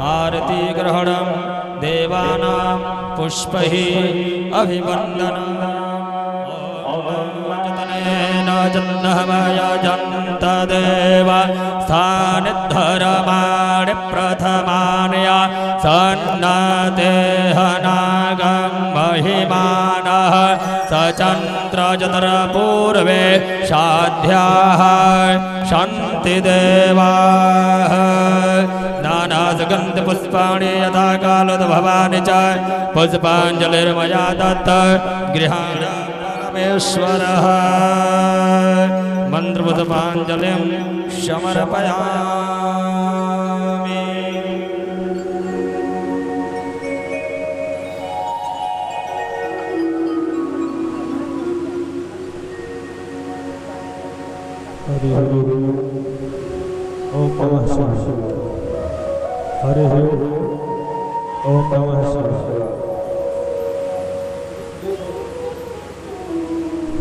आरती ग्रहणं देवानां पुष्पैः अभिवन्दनम् ॐ जन्नहमयजन्त देव स्थानिद्धरमाणि प्रथमानया सन्नतेहनागं महिमानः सचन्द्रचतुर्पूर्वे साध्याः शान्ति देवाः नानासुगन्धपुष्पाणि यथा कालोद्भवानि च पुष्पाञ्जलिर्मया दत्त गृहाणि परमेश्वरः मन्त्रपुष्पाञ्जलिं समर्पयामि। हरि ओम नमः शिवाय। हरि ओम नमः शिवाय।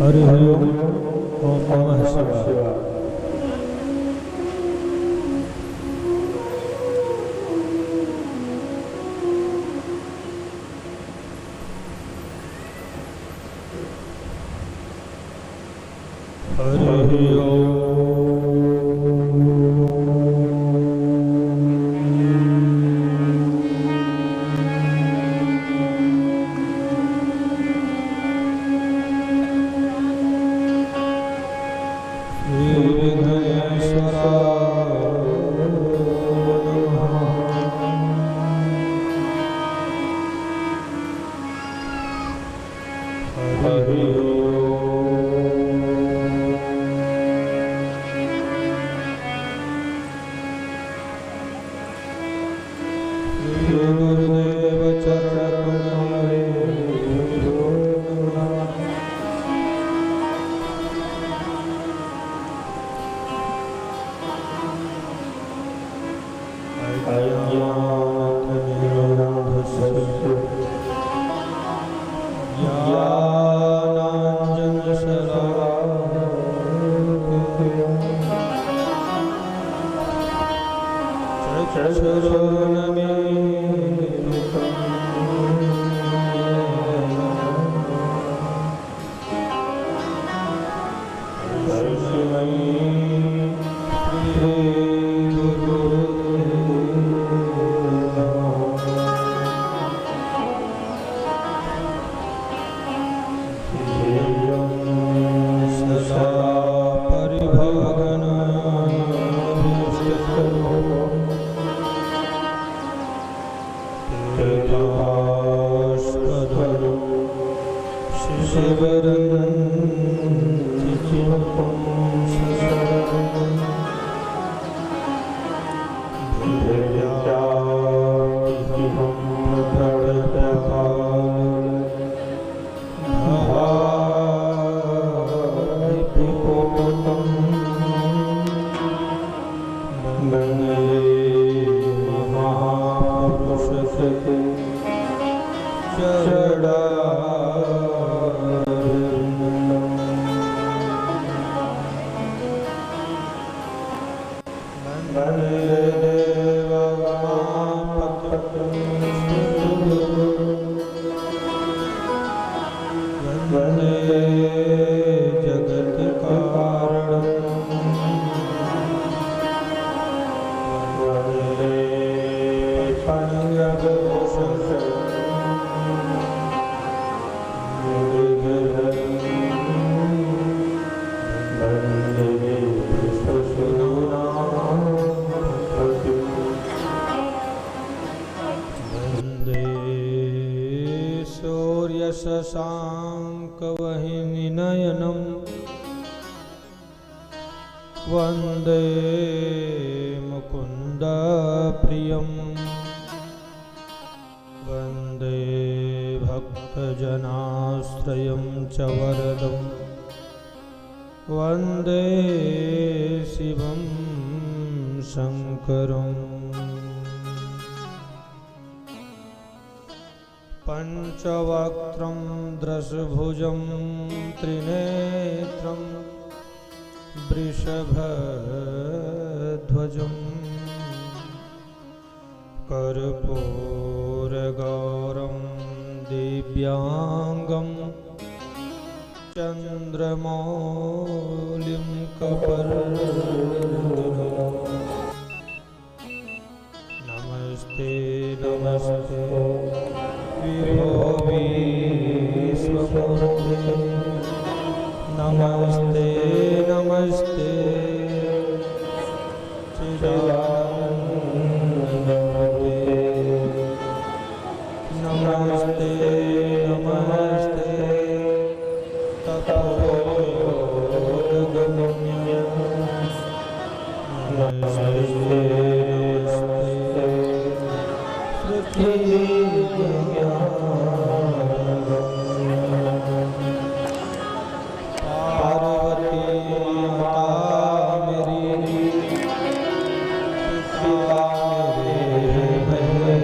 हरि ओम नमः शिवाय। हरि ओम Yeah. शशाङ्कवहिनिनयनं वन्दे मुकुन्दप्रियं वन्दे भक्तजनाश्रयं च वरदं वन्दे शिवं शङ्करम् पंचवक्त्रं दशभुजं त्रिनेत्रं वृषभध्वजं कर्पूरगौरं दिव्याङ्गं चन्द्रमौलिं कपर्दिनं नमस्ते नमस्ते विभो विश्वमूर्ते नमस्ते नमस्ते चिदानन्दमूर्ते नमस्ते नमस्ते तपोगम्य नमस्ते पार्वती माता मेरी पिता मेरे भैले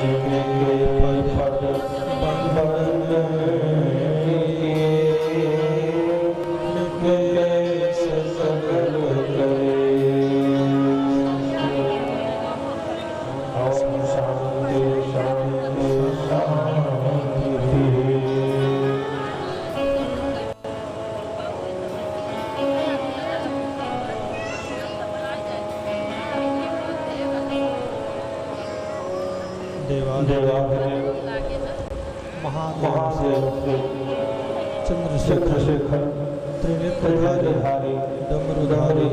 जिनके पद बंधन किए सकल करे महादेव चंद्रशेखर त्रिनेत्रधारी डमरूधारी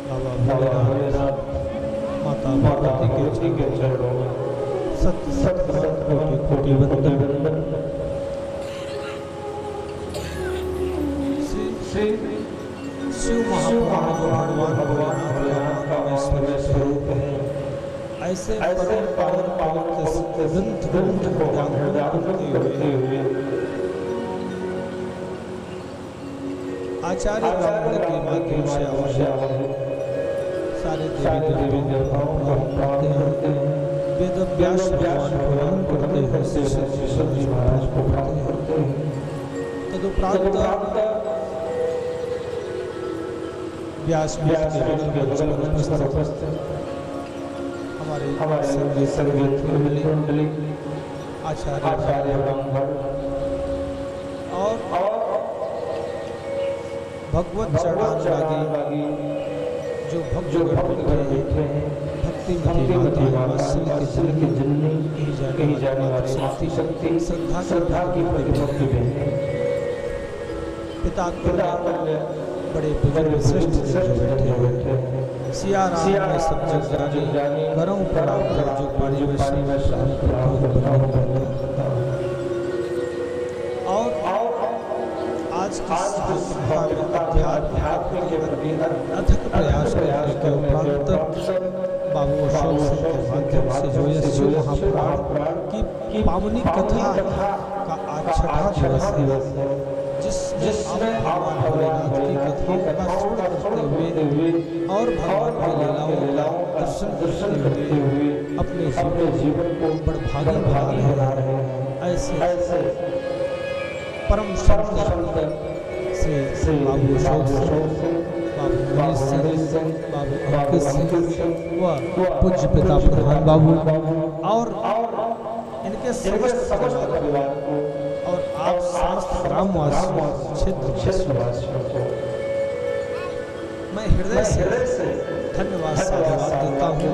बाबा भोलेनाथ माता पार्वती के चरणों में सत्य कोटि वंदन। श्री शिव महापुराण जो भगवान भोलेनाथ का ईश्वरीय स्वरूप है, ऐसे परम पावन ग्रंथ को करते हुए आचार्य ब्राह्मण के माध्यम से सारे देवी देवताओं को प्राप्त करते हैं। वेद व्यास भगवान पुराण करते हैं, श्री जी महाराज को प्राप्त करते हैं। तदुपरांत व्यास के बगल में उपस्थित हमारे संगीत मंडली आचार्य ब्राह्मण और भगवत चरणानुरागी जो भक्त बैठे हैं, भक्ति मती वात्सल्य के जननी कही जाने वाली शक्ति श्रद्धा की भक्ति में पिता बड़े बुजुर्ग श्रेष्ठ बैठे हैं। सिया राम में सब जग जानी करऊं प्रणाम कर जो पानी में और आज की अध्यात्म के प्रति अथक प्रयास करने के उपरांत बाबू अशोक सिंह के माध्यम से जो ये शिव महापुराण की पावनी कथा का आज छठा दिवस है, जिसमें आप भोलेनाथ की कथाओं का श्रवण करते हुए और भगवान की लीलाओं का दर्शन करते हुए अपने जीवन को बड़भागी बना रहे हैं। ऐसे परम संत श्री बाबू अशोक सिंह, बाबू मनीष सिंह, बाबू अंकित सिंह व पूज्य पिता प्रधान बाबू और इनके समस्त परिवार को और आप समस्त ग्रामवासियों क्षेत्रवासियों को मैं हृदय से धन्यवाद साधुवाद देता हूँ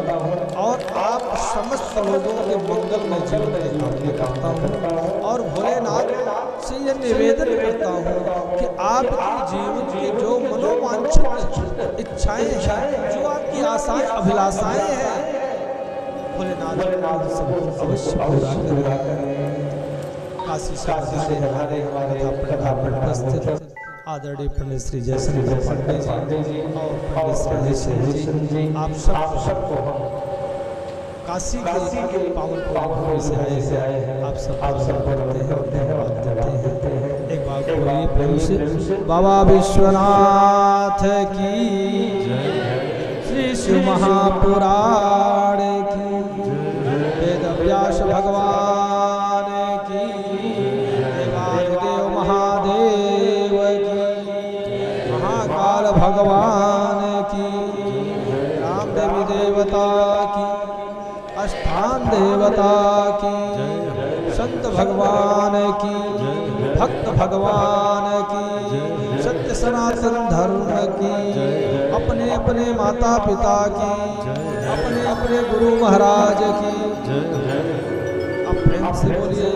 और आप समस्त लोगों के मंगल में जीवन की कामना करता हूँ और भोलेनाथ से यह निवेदन करता हूँ कि आपके जीवन की जो मनोवांछित इच्छाएं हैं, जो आपकी आशाएं अभिलाषाएं हैं, भोलेनाथ सब अवश्य पूरा करें। काशी से हमारे कथा पढ़ उपस्थित आदरणीय पंडित श्री जयशंकर पांडे जी और पंडित श्री हरिशंकर जी, आप सबको काशी के पावन भूमि से आए हैं। आप सब करते हैं और धन्यवाद देते हैं। एक बार बोलिए प्रेम से बाबा विश्वनाथ की श्री शिव महापुराण की, वेद व्यास भगवान की, देवादिदेव महादेव की, महाकाल भगवान की, राम देवी देवता की, अष्टान देवता की, संत भगवान की, भक्त भगवान की, सत्य सनातन धर्म की, अपने अपने माता पिता की, अपने अपने गुरु महाराज की। अब प्रेम से बोलिए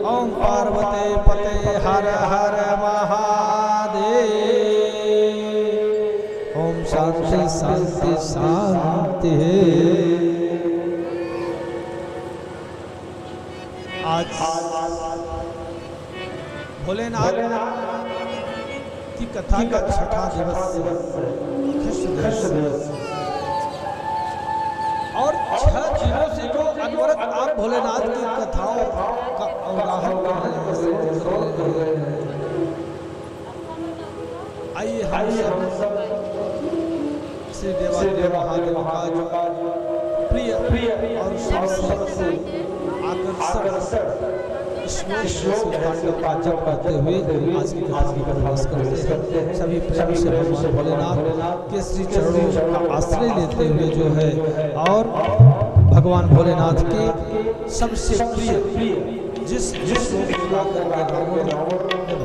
ओम पार्वती पते हर हर महादेव। ओम शांति शांति शांति। आज भोलेनाथ की कथा का छठा दिवस और 6 दिनों से जो अनवरत आप भोलेनाथ की कथाओं का अवगाहन कर रहे हैं। आइए हम सब श्री देवादेव महादेव का जो प्रिय और सबसे आकर्षक का जप करते हुए आज की कथा में प्रवेश करते हैं। सभी प्रेम से भगवान भोलेनाथ के श्री चरणों का आश्रय लेते हुए जो है और भगवान भोलेनाथ के सबसे प्रिय जिस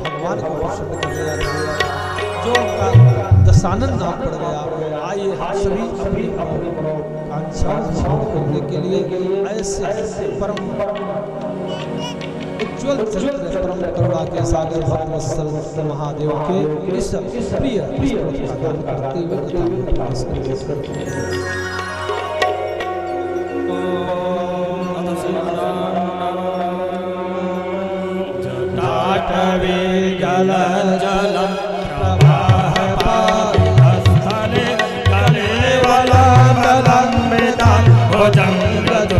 भगवान को प्रसन्न कर दिया जो उनका दशानन नाम पड़ गया। आइए हम सभी अपनी कांक्षा करने के लिए ऐसे परम उज्ज्वल चरित्र परम करुणा के सागर भक्तवत्सल महादेव के इस प्रिय का गान करते हुए कथा में प्रवेश करते हैं। जटाटवी जल जल प्रवाह पावितस्थले कलेवलामलम्बिता भुजङ्गतुङ्गबालिका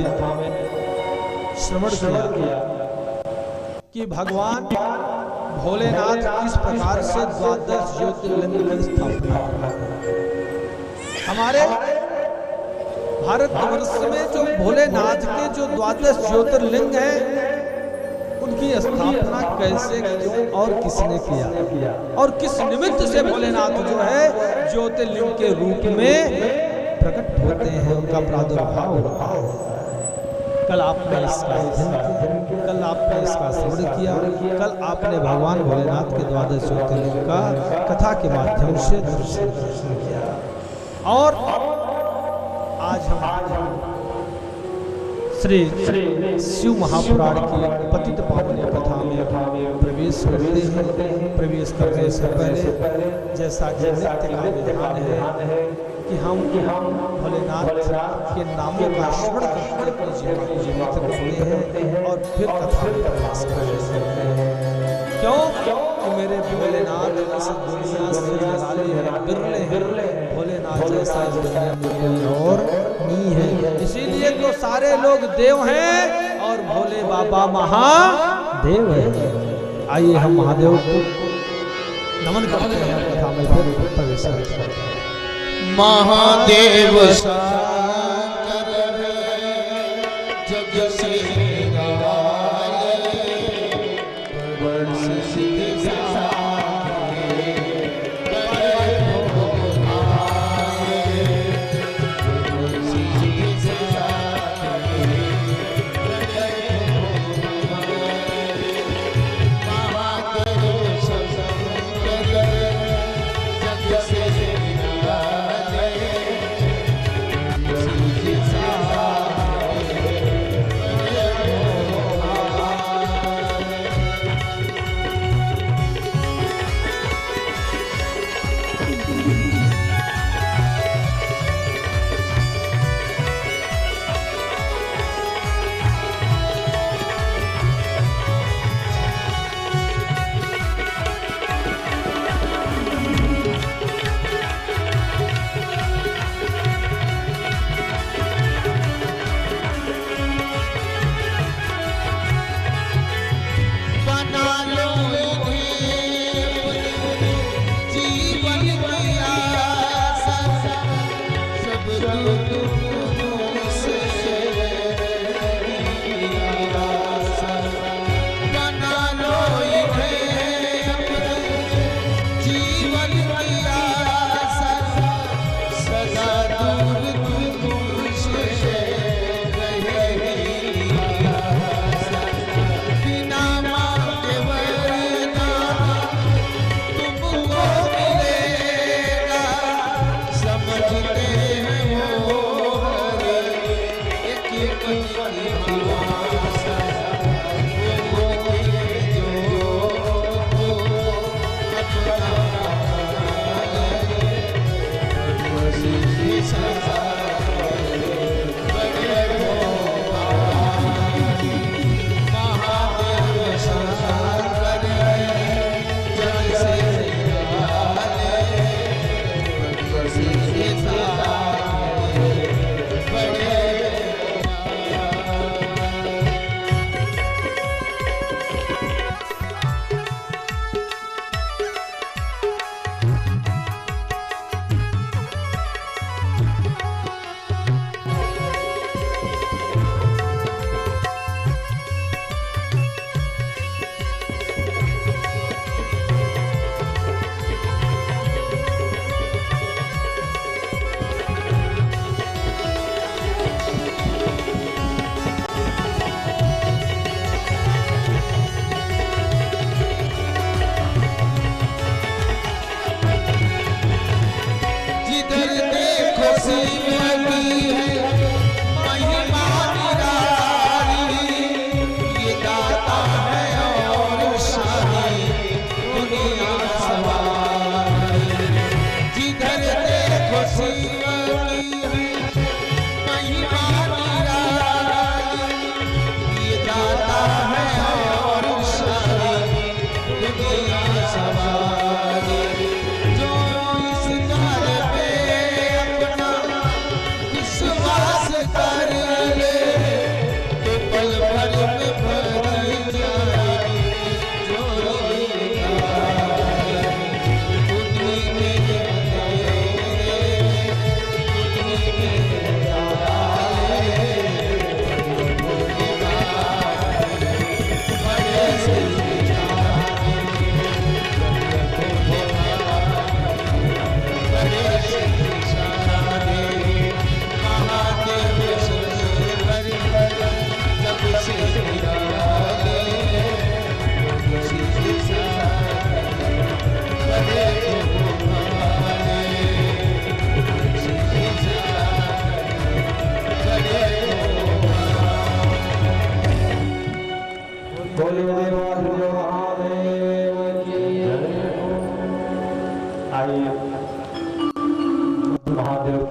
कथा में श्रवण किया कि भगवान भोलेनाथ किस प्रकार से द्वादश ज्योतिर्लिंग की स्थापना हमारे भारतवर्ष में जो भोलेनाथ के जो द्वादश ज्योतिर्लिंग हैं उनकी स्थापना कैसे, क्यों और किसने किया और किस निमित्त से भोलेनाथ जो है ज्योतिर्लिंग के रूप में प्रकट होते हैं, उनका प्रादुर्भाव होता है। कल आपने इसका कल आपने इसका श्रवण किया, कल आपने भगवान भोलेनाथ के द्वादश ज्योतिर्लिंग का कथा के माध्यम से दर्शन किया। और आज हम श्री शिव महापुराण की पतित पावनी कथा में प्रवेश करते हैं। प्रवेश करने से पहले जैसा कि नित्य का विधान है कि हम भोलेनाथ के नामों का श्रवण करके अपने जीवन को जीवित करते हैं और फिर कथा में प्रवेश करते हैं। क्यों कि मेरे भोलेनाथ इस दुनिया से निराले हैं, बिरले हैं। भोलेनाथ जैसा इस दुनिया में कोई और नहीं है, इसीलिए तो सारे लोग देव हैं और भोले बाबा महादेव हैं। आइए हम महादेव को नमन करते हैं, कथा में फिर प्रवेश करते हैं। महादेव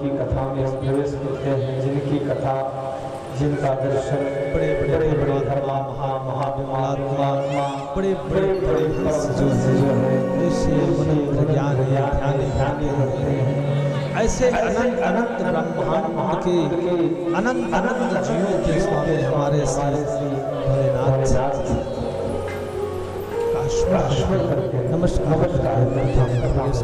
की कथा में हम प्रवेश करते हैं, जिनकी कथा, जिनका दर्शन बड़े बड़े धर्मात्मा महाविमलात्मा बड़े बड़े परमहंस जो है ऋषि मन ज्ञान है ध्यान करते हैं। ऐसे अनंत अनंत ब्रह्मांड के अनंत अनंत जीवों के स्वामी हमारे श्री भोलेनाथ नमस्कार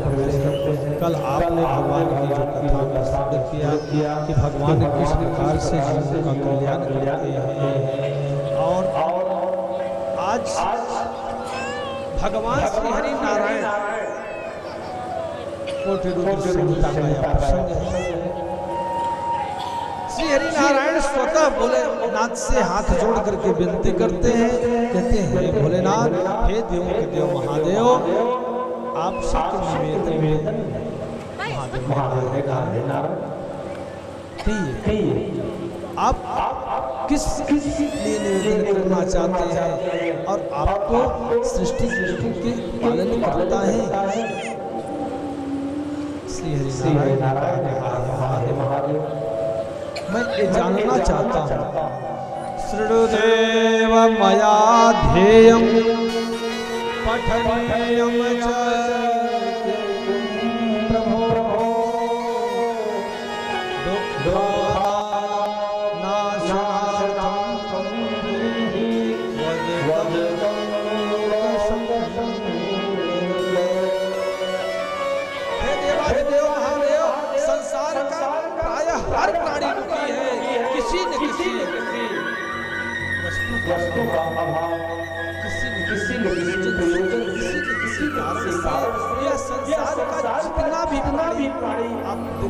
प्रवेश करते हैं। कल आपने भगवान की जो कथा का श्रवण किया कि भगवान किस प्रकार से जीवों का कल्याण करते हैं, और आज भगवान श्री हरि नारायण कोटि रुद्र संहिता का यह प्रसंग है। श्री हरि नारायण स्वतः भोलेनाथ से हाथ जोड़ करके विनती करते हैं, कहते हैं हे भोलेनाथ, हे देवों के देव महादेव, आपसे निवेदन आप किस लिए निवेदन करना चाहते हैं, और आपको सृष्टि के पालन करता है। श्री हरि नारायण महादेव, मैं ये जानना चाहता हूँ, शृणुदेव मया ध्येयं पठनीयं च प्रभो हर प्राणी दुखी है, किसी न किसी वस्तु का अभाव, किसी न किसी कारण से यह संसार का जितना भी प्राणी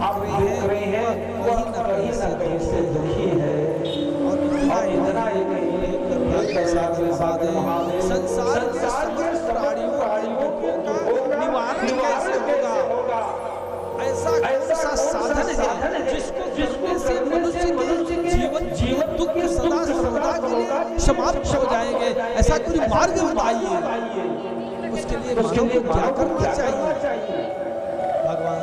आप देख रहे हैं वह कहीं न कहीं से दुखी है। और इतना ही नहीं, संसार के समस्त प्राणियों का निवारण कैसे होगा? ऐसा कौन सा साधन है जिसको करने से मनुष्य के जीवन दुख सदा सर्वदा के लिए समाप्त हो जाएंगे? ऐसा कोई मार्ग बताइए, उसके लिए मानव को क्या करना चाहिए? भगवान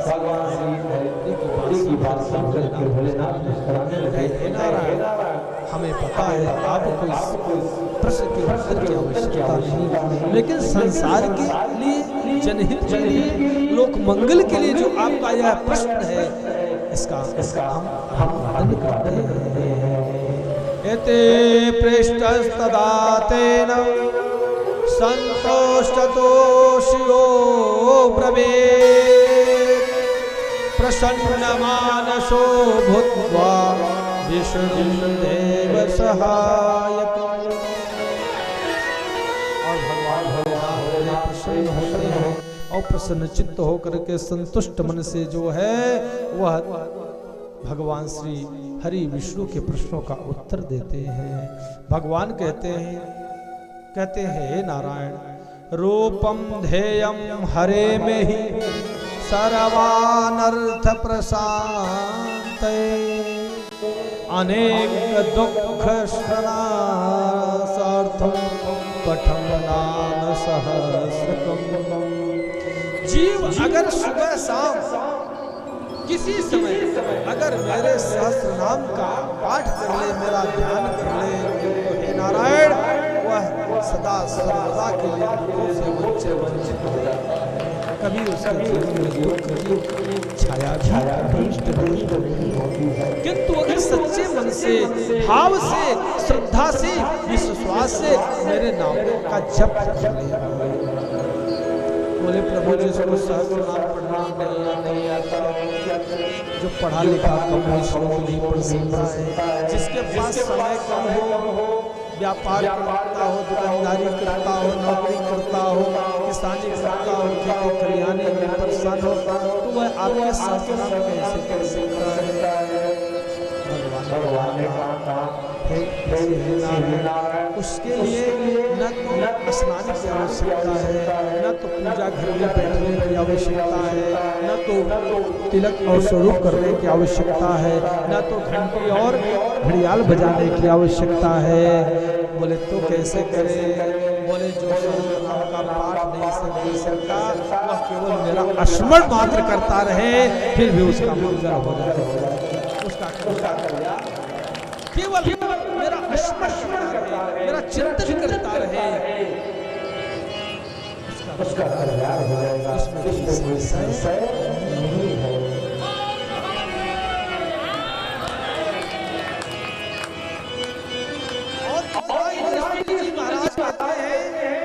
श्री की बात सुनकर के भोलेनाथ मुस्कुराने लगे। नारायण, हमें पता है आपको इस प्रश्न के उत्तर की आवश्यकता नहीं, लेकिन संसार के लिए, जनहित के लिए, लोक मंगल के लिए जो आपका यह प्रश्न है, इसका हम वादन करते हैं। एते पृष्ठस्तदा तेन संतोषतो शिवो ब्रवीत् प्रसन्नमानसो भूत्वा विष्णुदेव सहायकम्। और भगवान भोलेनाथ प्रसन्न होते हैं और प्रसन्न चित्त होकर के संतुष्ट मन से जो है वह भगवान श्री हरि विष्णु के प्रश्नों का उत्तर देते हैं। भगवान कहते हैं हे नारायण, रूपम ध्येयम हरे में ही सर्वानर्थ प्रशांते अनेक दुख श्रणासार्थम पठम नाम सहस्रकम। जीव अगर सुबह शाम किसी समय अगर मेरे सहस्र नाम का पाठ कर ले, मेरा ध्यान कर ले, तो हे नारायण वह सदा सर्वदा के लिए दुखों से वंचित हो जाता है। कभी उसके जीवन में दुख की छाया नहीं होती है, किंतु अगर सच्चे मन से, भाव से, श्रद्धा से, विश्वास से मेरे नाम का जप कर ले। बोले प्रभु जिसको सहस्र नाम पढ़ना नहीं आता, जो पढ़ा लिखा कम नहीं पढ़ सकता है, जिसके पास समय कम हो, व्यापार करता हो, दुकानदारी करता हो, नौकरी करता हो, किसानी करता हो, खेती खलिहानी में परेशान हो, तो वह आपके साथ कैसे कर सकता है? भगवान ने कहा उसके लिए न तो स्नान की आवश्यकता है, न तो पूजा घर में बैठने की आवश्यकता है, न तो तिलक और स्वरूप करने की आवश्यकता है, न तो घंटी और घड़ियाल बजाने की आवश्यकता है। बोले तो कैसे करे? बोले जो नाम का पाठ नहीं कर सकता, वह केवल मेरा स्मरण मात्र करता रहे, फिर भी उसका मंगल हो जाए। उसका कल्याण केवल मेरा स्मरण करता रहे, मेरा चिंतन करता रहे, उसका कल्याण हो जाएगा, इसमें कोई संशय नहीं है। महाराज कहते हैं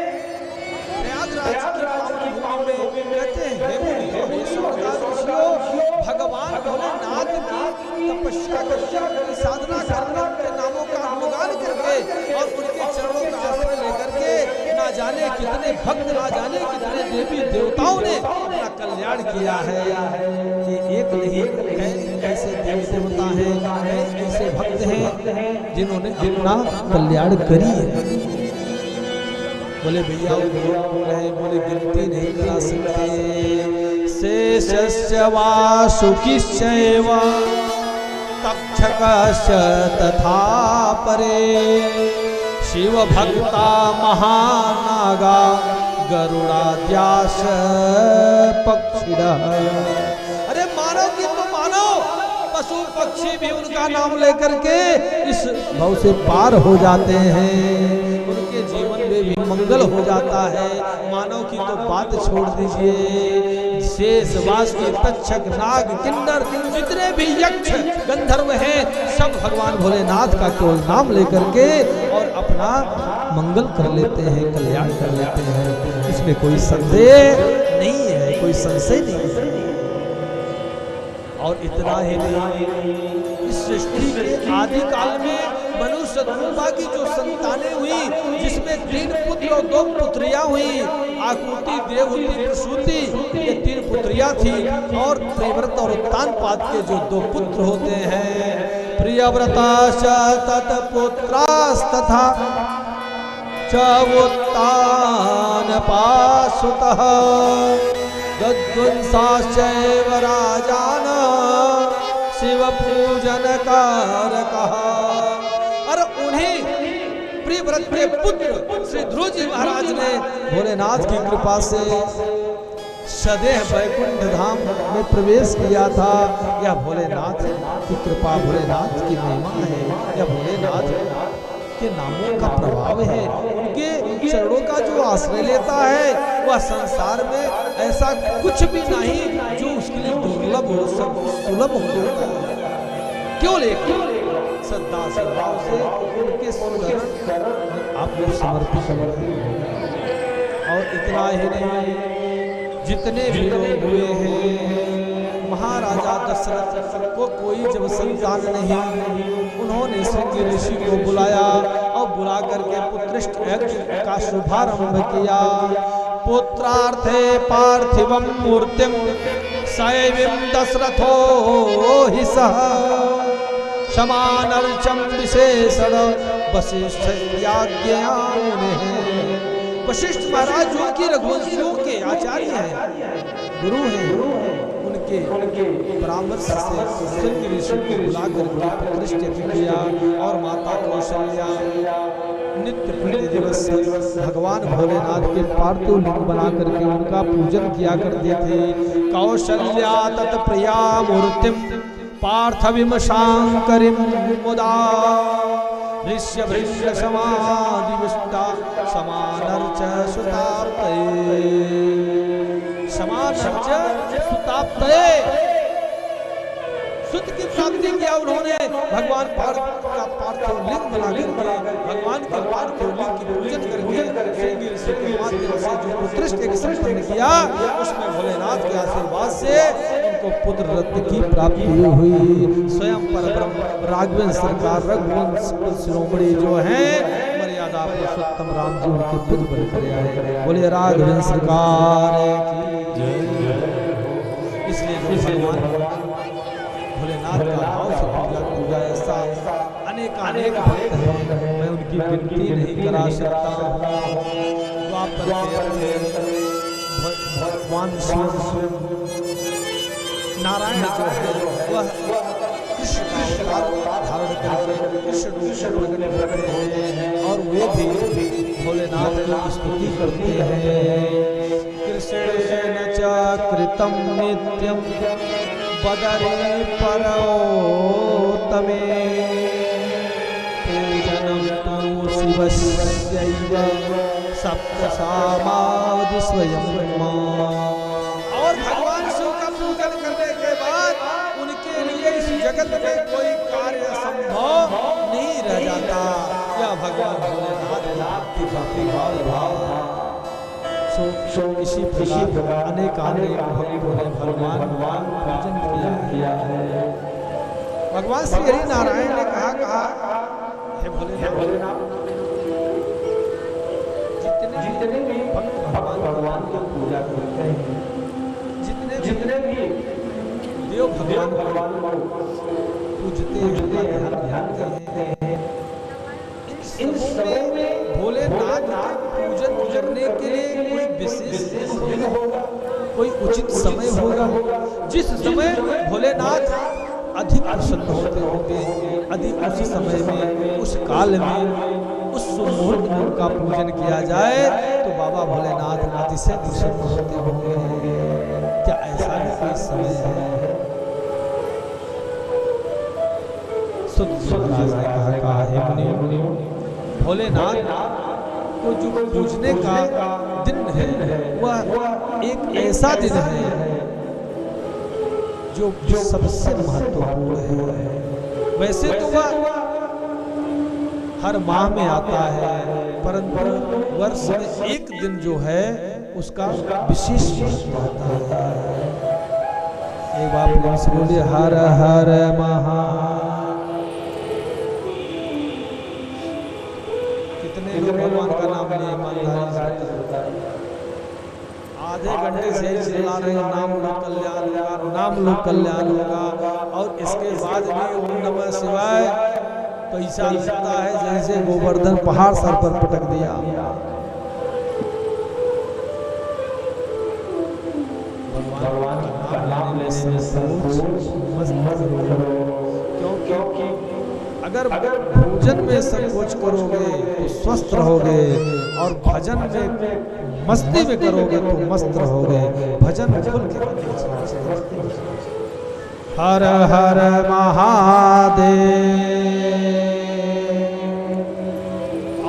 प्रयागराज की पावन भूमि में, कहते हैं हे मुनियों, हे सौदागर्षियों, भगवान भोलेनाथ की तपस्या करके, साधना करके, उनके नामों का अनुगान करके और उनके चरणों का आश्रय लेकर के ना जाने कितने भक्त, ना जाने कितने देवी देवताओं ने अपना कल्याण किया है। ये एक नहीं, ऐसे देवी देवता हैं, ऐसे भक्त हैं जिन्होंने अपना कल्याण करी है। बोले भैया बोल रहे, बोले गिनती नहीं करा सकते। शेषस्य वासुकिश्चैव तक्षकश्च तथा परे शिव भक्ता महानागा गरुड़ाद्याश पक्षिणः। अरे मानव की तो मानव, पशु पक्षी भी उनका नाम लेकर के इस भव से पार हो जाते हैं, उनके जीवन में भी मंगल हो जाता है। मानव की तो बात छोड़ दीजिए, शेष वास के तक्षक नाग किन्नर जितने भी यक्ष गंधर्व हैं, सब भगवान भोलेनाथ का केवल नाम लेकर के और अपना मंगल कर लेते हैं, कल्याण कर लेते हैं। इसमें कोई संदेह नहीं है, कोई संशय नहीं है। और इतना ही नहीं, इस सृष्टि के आदि काल में मनुष्य धर्मा की जो संतानें हुई, जिसमें 3 पुत्र और 2 पुत्रियां हुई, आकृति, देवहूति, प्रसूति, ये 3 पुत्रियां थी। और प्रियव्रत और उत्तानपाद के जो 2 पुत्र होते हैं, प्रियव्रताश्च तत्पुत्रास्तथा च उत्तानपासुतः गद्वंसाश्चैव राजान शिव पूजन कारकः। और उन्हीं प्रियव्रत के पुत्र श्री ध्रुव जी महाराज ने भोलेनाथ की कृपा से सदैव वैकुंठ धाम में प्रवेश किया था। यह भोलेनाथ की कृपा, भोलेनाथ की महिमा है, यह भोलेनाथ के नामों का प्रभाव है। उनके चरणों का जो आश्रय लेता है, वह संसार में ऐसा कुछ भी नहीं जो उसके लिए दुर्लभ हो, सब सुलभ हो जाता है। क्यों लेकिन श्रद्धा भाव से उनके आप लोग समर्पित करें। और इतना ही नहीं, जितने भी लोग हुए हैं, महाराजा दशरथ को कोई जब संतान नहीं, उन्होंने श्रृंगी ऋषि को बुलाया और बुला करके पुत्रिष्ट यज्ञ का शुभारंभ किया। पुत्रार्थे पार्थिवं मूर्तिं सैवीं दशरथो हि सह समानर्चम विशेषण वशिष्ठयाज्ञया मुनेः। वशिष्ठ महाराज जो कि रघुवंशियों के आचार्य हैं, गुरु हैं, उनके परामर्श से श्रृंगी ऋषि को बुला करके पुत्रिष्ट यज्ञ किया। और माता कौशल्या नित्य प्रति दिवस भगवान भोलेनाथ के पार्थिव लिंग बना करके उनका पूजन किया करते थे। कौशल्या तत्प्रिया मूर्तिम पार्थविम शांकरिम मुदा ऋष्य भृष्य समादिविष्टा समानर्च सुताप्तये। समानर्च सुताप्तये, सुत की प्राप्ति किया उन्होंने। भगवान पार्थ का पार्थिव लिंग बना करके, भगवान के पार्थिव लिंग की पूजन करके श्रृंगी ऋषि के माध्यम से जो पुत्रिष्ट एक संपन्न किया, उसमें भोलेनाथ के आशीर्वाद से उनको पुत्र रत्न की प्राप्ति हुई। स्वयं परब्रह्म राघवेंद्र सरकार रघुवंश शिरोमणि जो हैं, मर्यादा पुरुषोत्तम राम जी उनके पुत्र बनकर आए। बोले राघवेंद्र सरकार की जय। इसलिए भगवान भोलेनाथ का भाव से पूजा ऐसा अनेक भक्त हैं, मैं उनकी गिनती नहीं करा सकता हूँ। द्वापर के भगवान स्वयं नारायण जो है, वह कृष्ण का अवतार धारण करके कृष्ण रूप में प्रकट करते हैं और वे भी भोलेनाथ की स्तुति करते हैं। कृष्ण कृष्णेन च कृतं नित्यं बदरे परोत्तमे पूजनं तु शिवस्यैव सप्तसामादि स्वयं। और भगवान शिव का पूजन करने के बाद उनके लिए इस जगत में कोई कार्य संभव नहीं रह जाता। या भगवान भोलेनाथ की भक्ति भाव सो इसी प्रकार अनेक भक्तों ने भगवान पूजन किया है। भगवान श्री हरि नारायण ने कहा हे भोलेनाथ, जितने भी भक्त भगवान की पूजा करते हैं, जितने भी देव भगवान को पूजते ध्यान करते हैं, इन सबों में भोलेनाथ पूजन करने के लिए कोई विशेष होगा, कोई उचित समय होगा जिस समय भोलेनाथ अधिक प्रसन्न होते होंगे, अधिक उस समय में, उस काल में, उस मुहूर्त में उनका पूजन किया जाए तो बाबा भोलेनाथ अतिशय प्रसन्न होते होंगे। क्या ऐसा भी कोई समय है? सुत महाराज ने कहा हे मुनि, भोलेनाथ को जो पूजने का दिन है वह एक ऐसा दिन है जो सबसे महत्वपूर्ण है। वैसे तो वह हर माह में आता है, परंतु वर्ष में एक दिन जो है उसका विशेष महत्व होता है। एक बार प्रेम से बोलिए हर हर कितने लोग भगवान का नाम लिए ईमानदारी से? आधे घंटे से चिल्ला रहे हैं नाम लोग कल्याण होगा, नाम लोग कल्याण होगा, और इसके बाद भी ओम नमः शिवाय पैसा लगता है जैसे गोवर्धन पहाड़ सर पर पटक दिया। भगवान का नाम लेने में संकोच मत करो, क्योंकि अगर भोजन में संकोच करोगे तो स्वस्थ रहोगे, और भजन में मस्ती में करोगे तो मस्त रहोगे। भजन खुल के हर हर महादेव।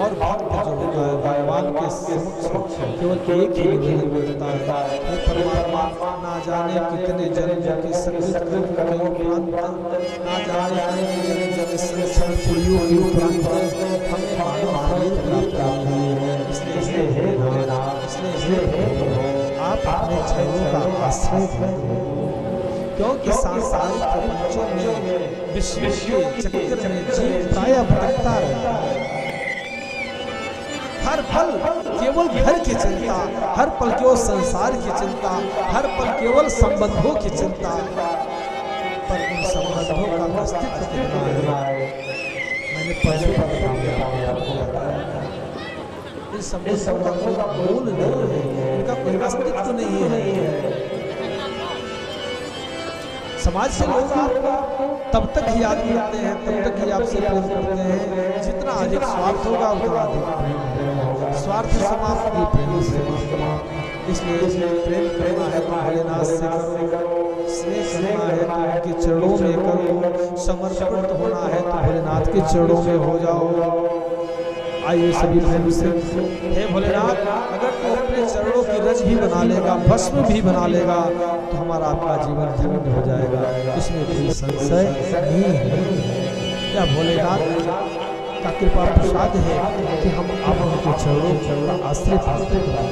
और भक्त जो होता है भगवान के समक्ष केवल एक ही निवेदन करता है, हे परमात्मा, ना जाने कितने जन्मों की संगत कर्म के उपरांत, ना जाने कितने जन्मों के संस्कार पुड़ियों के उपरांत हमें मानव शरीर प्राप्त हुई है। इसलिए हे भोलेनाथ, आप अपने चरणों का आश्रय दीजिए, क्योंकि सांसारिक प्रपंचों में विश्व के चक्कर में जीव प्रायः भटकता रहता है। हर पल केवल घर की चिंता, हर पल केवल संसार की चिंता, हर पल केवल संबंधों की चिंता, पर उन संबंधों का अस्तित्व कितना है मैंने पहले इन संबंधों का मूल नहीं है, इनका कोई अस्तित्व नहीं है। समाज से लोग आपको तब तक ही याद करते हैं, तब तक ही आपसे प्रेम करते हैं, जितना अधिक स्वार्थ होगा उतना अधिक प्रेम होगा। स्वार्थ समाप्त की प्रेम समाप्त। इसलिए प्रेम करना है तो भोलेनाथ से करो, स्नेह करना है तो उनके चरणों में करो, समर्पित होना है तो भोलेनाथ के चरणों में हो जाओ। आइए सभी प्रेम से, हे भोलेनाथ, अगर तू अपने चरणों की रज भी बना लेगा, भस्म भी बना लेगा, तो हमारा आपका जीवन धन्य हो जाएगा, इसमें कोई संशय नहीं है। या भोलेनाथ का कृपा प्रसाद है कि हम आप उनके चरणों का आश्रय पाते हैं।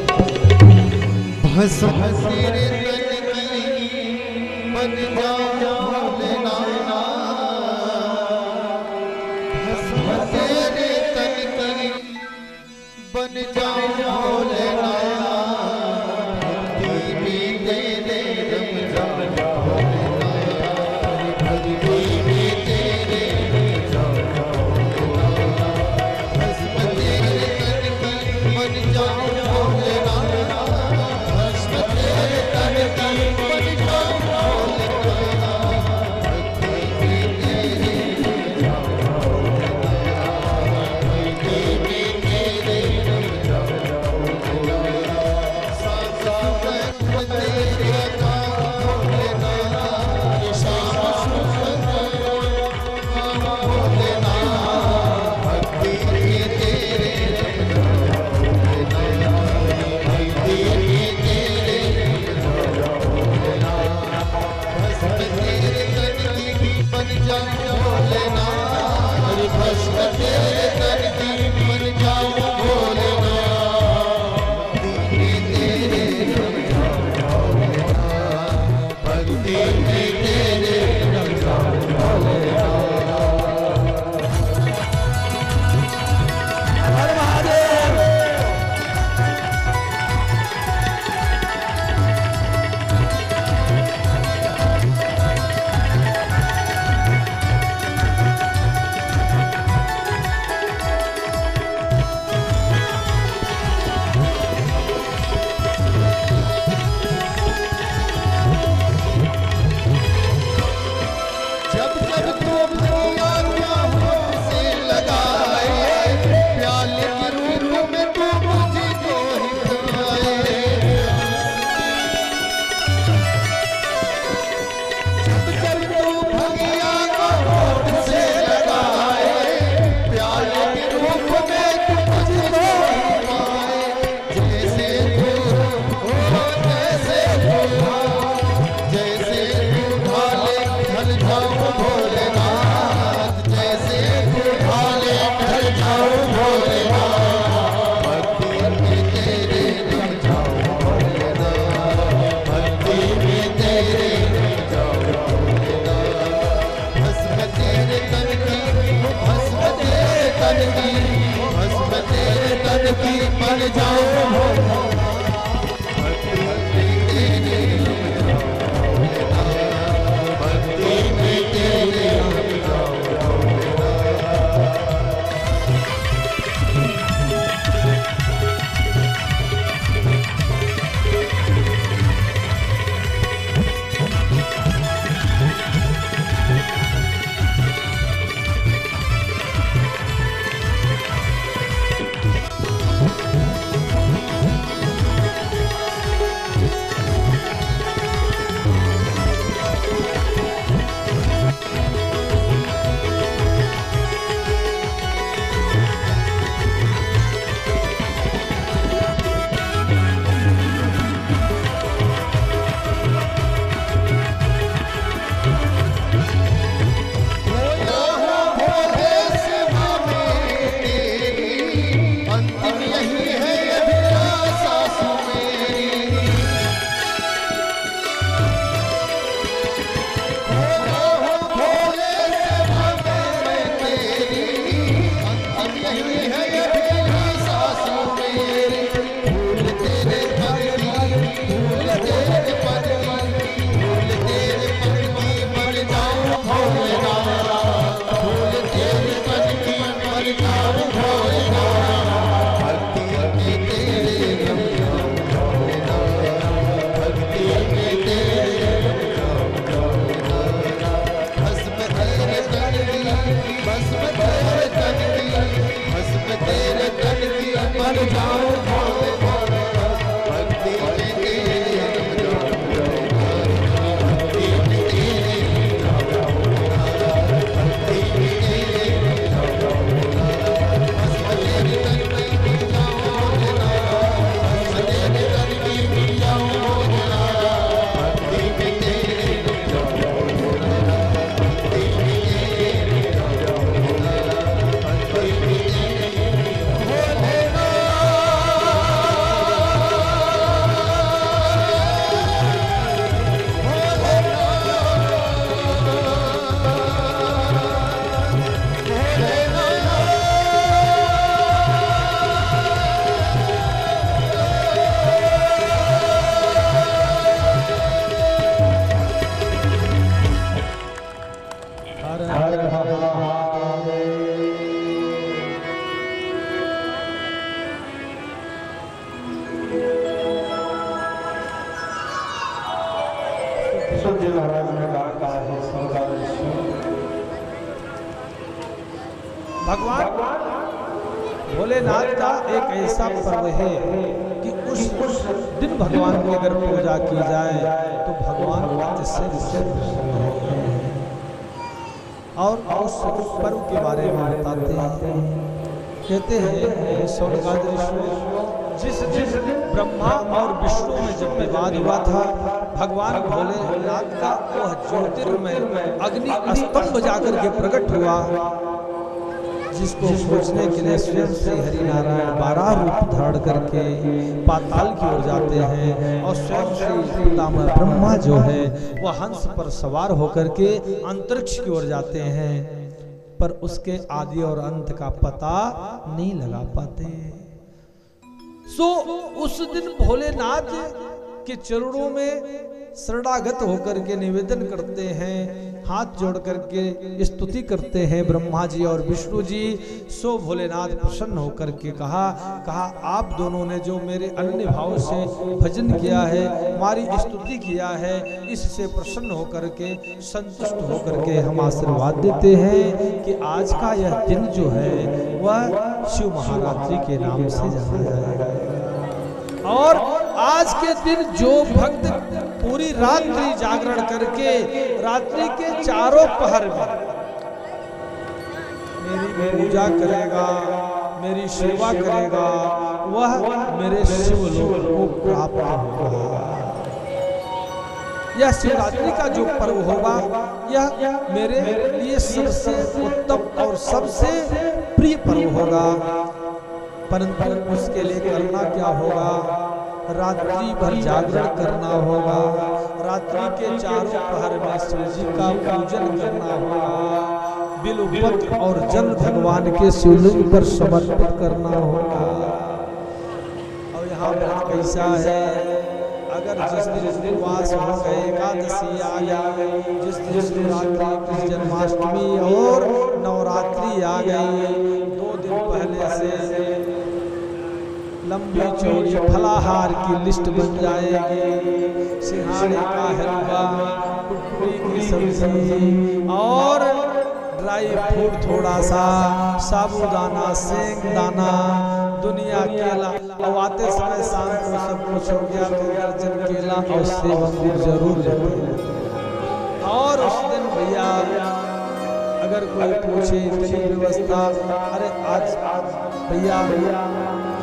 बन जाओ भोलेनाथ, भक्ति भी दे दे रम जाओ भोलेनाथ, भक्ति भी दे दे रम जाओ भोलेनाथ, भस्म तेरे तन की बन जाओ भोलेनाथ, भस्म तेरे तन की बन जाओ भोलेनाथ, भक्ति भी दे दे रम जाओ भोलेनाथ, भक्ति भी दे दे रम जाओ जब जब तू भैया क्या होठ से लगाए, प्याले के रूप में तू मुझको हिलाए। जब जब तू भैया को होठ से लगाए, प्याले के रूप में तू मुझको हिलाए। जैसे तू जैसे तू ढाले ढल जाऊं भोलेनाथ, जैसे तू ढाले ढल जाऊं भोलेनाथ। भक्ति में तेरे ढल जाऊं भोलेनाथ, भक्ति में तेरे ढल जाऊं भोलेनाथ। भस्म तेरे तन की, भस्म तेरे तन की, भस्म तेरे तन की बन जाऊं भोलेनाथ। भक्ति में तेरे भक्ति में तेरे सुखदेव महाराज ने कहा है संसार भगवान भोलेनाथ का एक ऐसा पर्व है कि उस दिन भगवान की अगर पूजा की जाए तो भगवान अतिशय प्रसन्न होते हैं। और उस पर्व के बारे में बताते हैं, कहते हैं शौनकादि जिस दिन ब्रह्मा और विष्णु में जब विवाद हुआ था, भगवान भोलेनाथ का वह ज्योतिर्मय अग्नि स्तंभ जाकर के प्रकट हुआ, जिसको खोजने के लिए स्वयं श्री हरिनारायण 12 रूप धारण करके पाताल की ओर जाते हैं। और स्वयं श्री पितामह ब्रह्मा जो है वह हंस पर सवार होकर के अंतरिक्ष की ओर जाते हैं, पर उसके आदि और अंत का पता नहीं लगा पाते। सो उस दिन भोलेनाथ के चरणों में शरणागत होकर के निवेदन करते हैं, हाथ जोड़ करके स्तुति करते हैं ब्रह्मा जी और विष्णु जी। सो भोलेनाथ प्रसन्न होकर के कहा आप दोनों ने जो मेरे अन्य भाव से भजन किया है, हमारी स्तुति किया है, इससे प्रसन्न होकर के संतुष्ट होकर के हम आशीर्वाद देते हैं कि आज का यह दिन जो है वह शिव महारात्रि के नाम से जाना जाएगा। और आज के दिन जो भक्त पूरी रात्रि जागरण करके रात्रि के चारों पहर में मेरी पूजा करेगा, मेरी सेवा करेगा, वह मेरे शिवलोक को प्राप्त होगा। यह शिवरात्रि का जो पर्व होगा यह मेरे लिए सबसे उत्तम और सबसे प्रिय पर्व होगा। परंतु उसके लिए करना क्या होगा? रात्रि भर जागरण करना होगा, रात्रि के चारों पहर में शिव जी का पूजन करना होगा, बिल्वपत्र और जल भगवान के शिवलिंग पर समर्पित करना होगा। और यहाँ व्रत कैसा है? अगर जिस दिन उपवास हो गए, एकादशी आ गई, जिस दिन शिवरात्रि, कृष्ण जन्माष्टमी और नवरात्रि आ गई, 2 दिन पहले से लंबी चौड़ी फलाहार की लिस्ट बन जाएगी। सिंघाड़े का हलवा, कुटकुटी की सब्जी और ड्राई फ्रूट थोड़ा सा, साबूदाना, सेंगदाना, दुनिया केला। अब आते समय शाम को सब कुछ हो गया तो दर्जन केला और सेब अंगूर जरूर लेते। और उस दिन भैया अगर कोई पूछे इतनी व्यवस्था, अरे आज भैया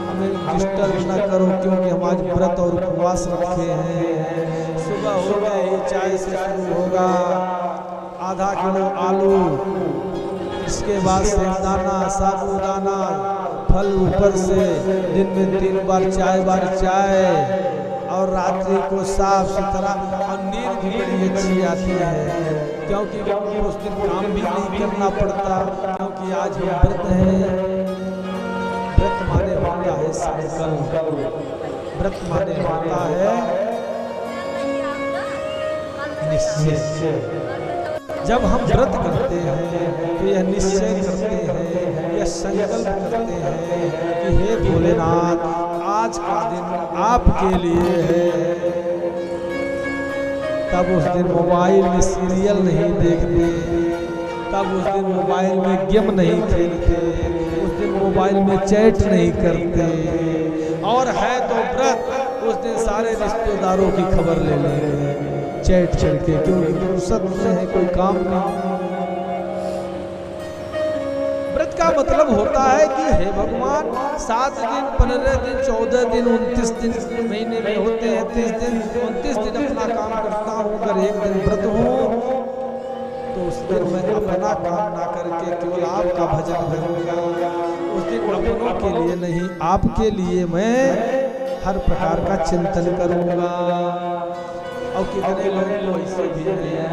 हमें डिस्टर्ब न करो क्योंकि हम आज व्रत और उपवास रखे हैं। सुबह हो गए चाय से शुरू होगा, आधा किलो आलू, इसके बाद सेंगदाना, साबूदाना, फल ऊपर से, दिन में 3 बार चाय और रात्रि को साफ सुथरा। और नींद भी बड़ी अच्छी आती है क्योंकि उस दिन काम भी नहीं करना पड़ता, क्योंकि आज हम व्रत हैं। व्रत माने होता है संकल्प, व्रत माने होता है निश्चय। जब हम व्रत करते हैं तो यह निश्चय करते हैं, यह संकल्प करते हैं कि हे भोलेनाथ, आज का दिन आपके लिए है। तब उस दिन मोबाइल में सीरियल नहीं देखते, तब उस दिन मोबाइल में गेम नहीं खेलते, उस दिन मोबाइल में चैट नहीं करते। और है तो व्रत, उस दिन सारे रिश्तेदारों की खबर ले लेंगे चैट करके, क्योंकि फुर्सत में है, कोई काम नहीं। व्रत का मतलब होता है कि हे भगवान, 7 दिन, 15 दिन, 14 दिन, 29 दिन महीने में होते हैं, 30 दिन, 29 दिन अपना काम करता हूँ। अगर एक दिन व्रत हो तो उस दिन मैं अपना काम ना करके केवल आपका भजन करूंगा। उस दिन अपनों के लिए नहीं, आपके लिए मैं हर प्रकार का चिंतन करूंगा। और कितने लोग तो ऐसे भी हैं,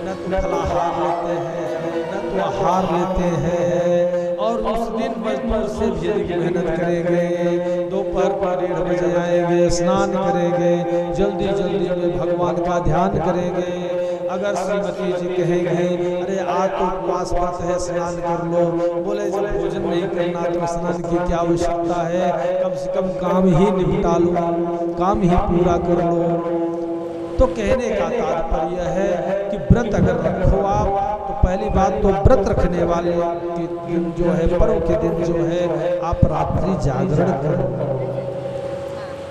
न तो फलाहार लेते हैं, न तो आहार लेते हैं, और उस दिन मजदूर से भी अधिक मेहनत करेंगे। दोपहर पर 1:30 बजे आएंगे, स्नान करेंगे, जल्दी जल्दी में भगवान का ध्यान करेंगे। अगर श्रीमती जी कहेंगे अरे आज तो उपवास व्रत है, स्नान कर लो, बोले जब भोजन नहीं करना तो स्नान की क्या आवश्यकता है, कम से कम काम ही निपटा लो, काम ही पूरा कर लो। तो कहने का तात्पर्य है कि व्रत अगर रखो आप, तो पहली बात तो व्रत रखने वाले के दिन जो है, पर्व के दिन जो है, आप रात्रि जागरण करो।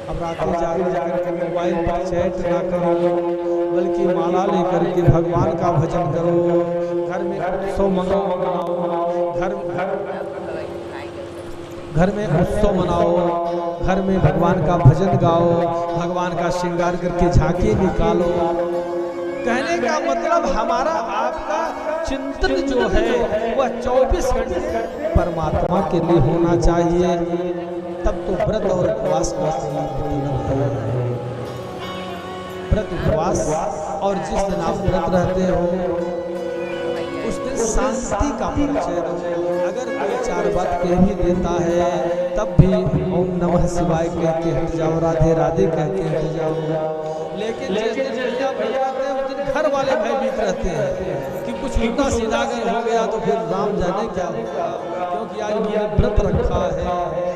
अब रात्रि जागरण करके मोबाइल पर चैट ना करो, बल्कि माला लेकर के भगवान का भजन करो। घर में उत्सव मनाओ, घर में उत्सव मनाओ, घर में भगवान का भजन गाओ, भगवान का श्रृंगार करके झांकी निकालो। कहने का मतलब हमारा आपका चिंतन जो है वह 24 घंटे परमात्मा के लिए होना चाहिए। तब तो व्रत और उपवास का व्रत उपवास, और जिस दिन आप व्रत रहते हो उस दिन शांति का परिचय दो। अगर कोई 4 बात कह भी देता है तब भी ओम नमः शिवाय कह के हट जाओ, राधे राधे कह के हट जाओ। लेकिन जिस दिन घर वाले भयभीत रहते हैं कि कुछ उल्टा सीधा अगर हो गया तो फिर राम जाने क्या होगा, क्योंकि आज उन्होंने व्रत रखा है।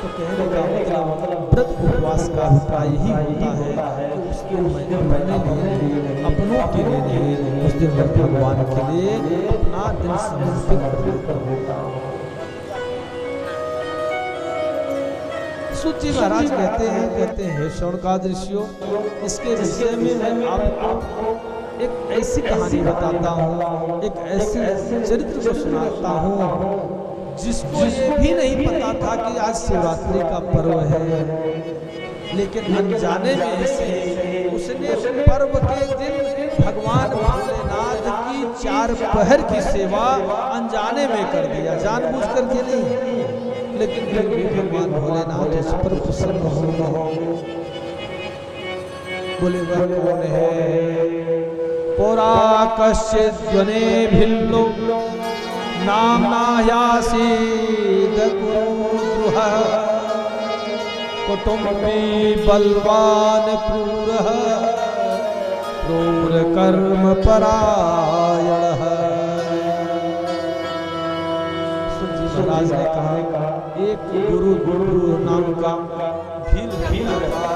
तो कहने का मतलब व्रत उपवास का अभिप्राय यही होता है कि उस दिन मैं अपने लिए, अपनों के लिए नहीं, उस दिन मैं भगवान के लिए अपना दिन समर्पित कर देता हूँ। सूत जी महाराज कहते हैं शौनकादि ऋषियों, इसके विषय में मैं आपको एक ऐसी कहानी बताता हूँ, एक ऐसे चरित्र को सुनाता हूँ जिसको ये भी नहीं पता था कि आज शिवरात्रि का पर्व है, लेकिन अनजाने में से उसने पर्व के दिन भगवान भोलेनाथ की 4 पहर की सेवा अनजाने में कर दिया, जानबूझ करके नहीं, लेकिन फिर भी भगवान भोलेनाथ उस पर प्रसन्न हो। बोले वह कौन है? पुरा कश्चित् ध्वने भिल्लो नामना यासीद गुरुः कुटुम्बी बलवान क्रूरः क्रूर कर्म परायणः। महाराज ने कहा एक गुरु नाम का भील था,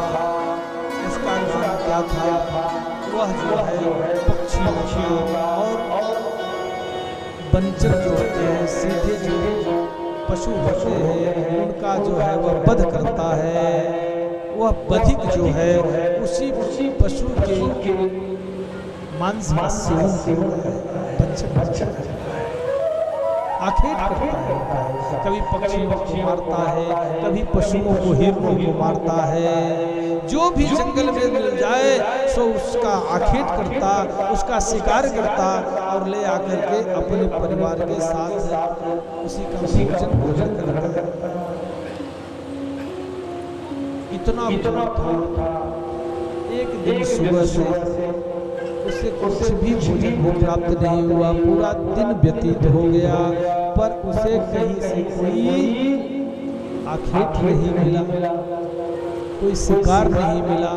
उसका नाम क्या था? वह जो है पक्षियों और बंचर जो होते हैं, सीधे जो पशु होते हैं, उनका जो है वह वध करता है। वह बधिक जो है उसी पशु के मांस का सेवन करता है, आखेट करता है, कभी पक्षियों को मारता है, कभी पशुओं को, हिरणों को मारता है। जो भी जंगल में मिल जाए सो उसका आखेट करता, उसका शिकार करता और ले आकर के अपने परिवार के साथ उसी का भोजन करता। इतना था। एक दिन सुबह से उसे कुछ भी भोजन प्राप्त नहीं हुआ, पूरा दिन व्यतीत हो गया, पर उसे कहीं से कोई आखेट नहीं मिला, कोई शिकार नहीं मिला।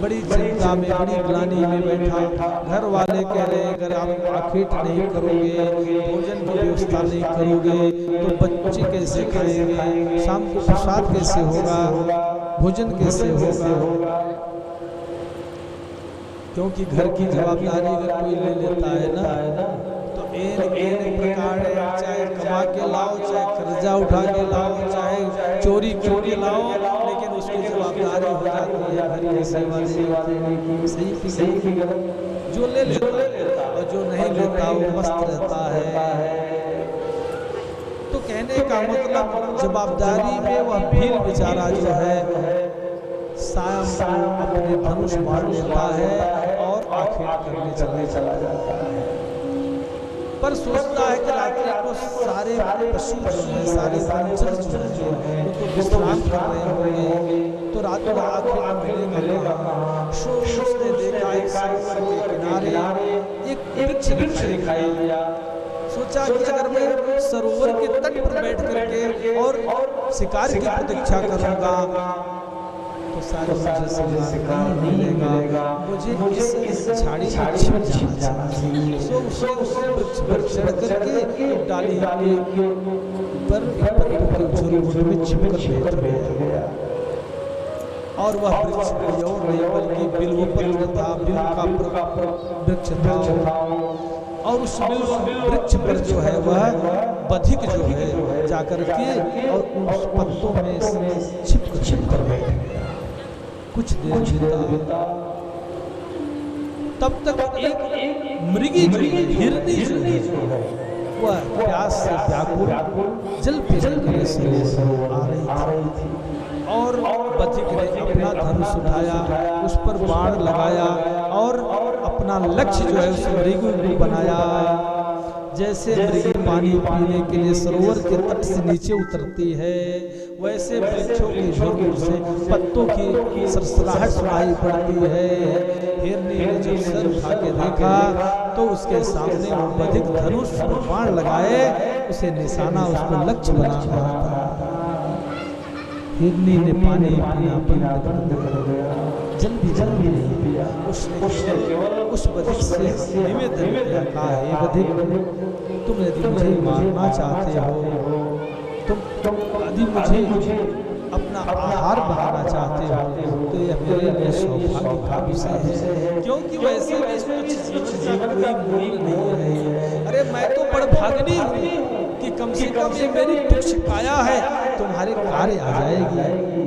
बड़ी चिंता में, बड़ी ग्लानि में बैठा। घर वाले कह रहे हैं अगर आप आखेट नहीं करोगे, भोजन की व्यवस्था नहीं करोगे तो बच्चे कैसे खाएंगे, शाम को प्रसाद कैसे होगा, भोजन कैसे होगा। क्योंकि घर की जवाबदारी अगर कोई ले लेता है ना तो एक प्रकार चाहे कमा के लाओ, चाहे कर्जा उठा के लाओ, चाहे चोरी करके लाओ, लेकिन उसकी जवाबदारी हो जाती है घर की सेवा देने की। सही की गलत? जो ले लेता और जो नहीं लेता वो मस्त रहता है। तो कहने का मतलब जवाबदारी में वह भील बेचारा जो है शाम अपने धनुष मार लेता है और आखेट करने चला जाता है, पर सोचता है कि रात्रि को सारे पशु जो है, सारे बंचर जो है वो तो विश्राम कर रहे होंगे, तो रात को आखेट मिलेगा। उसने देखा एक सरोवर के किनारे एक वृक्ष दिखाई दिया। सोचा कि अगर मैं सरोवर के तट पर बैठ करके और शिकार की प्रतीक्षा करूंगा तो सारे मुझे शिकार नहीं मिलेगा, मुझे इस झाड़ी में छिप जाना चाहिए। सो उसे वृक्ष पर चढ़ करके डाली के ऊपर झुरमुट में छिपकर बैठ गया। और वह वृक्ष कोई और नहीं बल्कि बिल्वपत्र था, बिल का वृक्ष था। और उस वृक्ष पर जो है वह बधिक जो है जाकर के और उस पत्तों में छिप कर बैठ गया। कुछ देर बीता, तब तक एक मृगी जो है, हिरनी जो है वह प्यास से व्याकुल जल पीने के लिए आ रही थी। और बधिक ने अपना धनुष उठाया, उस पर बाण लगाया और अपना लक्ष्य जो है उस मृगी को बनाया। जैसे मृगी पानी पीने के लिए सरोवर के तट से नीचे उतरती है, वैसे वृक्षों के झुरमुट से पत्तों की सरसराहट सुनाई पड़ती है। हिरनी ने जब सर उठा के देखा तो उसके सामने वो बधिक धनुष बाण लगाए, उसे निशाना, उसको लक्ष्य बना रहा था। हिरनी ने पानी पीना बंद कर दिया। जल भी नहीं पिया। उसने केवल उस बधिक से निवेदन किया, कहा हे बधिक, तुम यदि मुझे मारना चाहते हो, तुम यदि मुझे अपना आहार बनाना चाहते हो, तो यह मेरे लिए सौभाग्य का विषय है, क्योंकि वैसे भी कुछ जीवन का कोई मूल्य नहीं है। अरे मैं तो बड़भागिनी हूँ कि कम से कम ये मेरी तुच्छ काया है तुम्हारे कार्य आ जाएगी,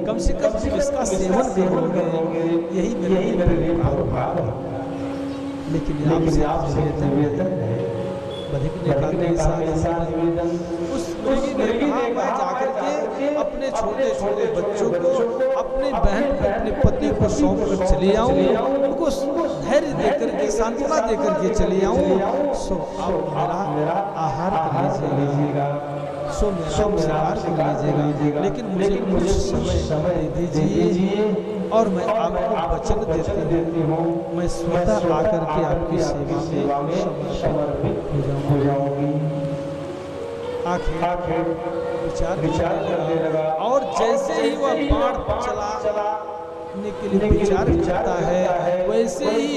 कम से कम तुम इसका सेवन करोगे, यही मेरे लिए भाग है। लेकिन आपसे निवेदन है, बधिक ने कहा निवेदन। उस मृगी ने कहा मैं जाकर के अपने छोटे छोटे बच्चों को, अपने बहन को, अपने पति को सौंप कर चले आऊं, उनको धैर्य देकर के, सांत्वना देकर के चले आऊं। सो आप मेरा आहार कर लीजिएगा, सो मेरा उपचार कर लीजिएगा, लेकिन मुझे कुछ समय दे दीजिए और मैं आपको वचन देती हूँ, मैं स्वतः आकर के आपकी सेवा में समर्पित हो जाऊंगी। आखिर विचार करने लगा, और जैसे ही वह बाण चलाने के लिए विचार करता है, वैसे ही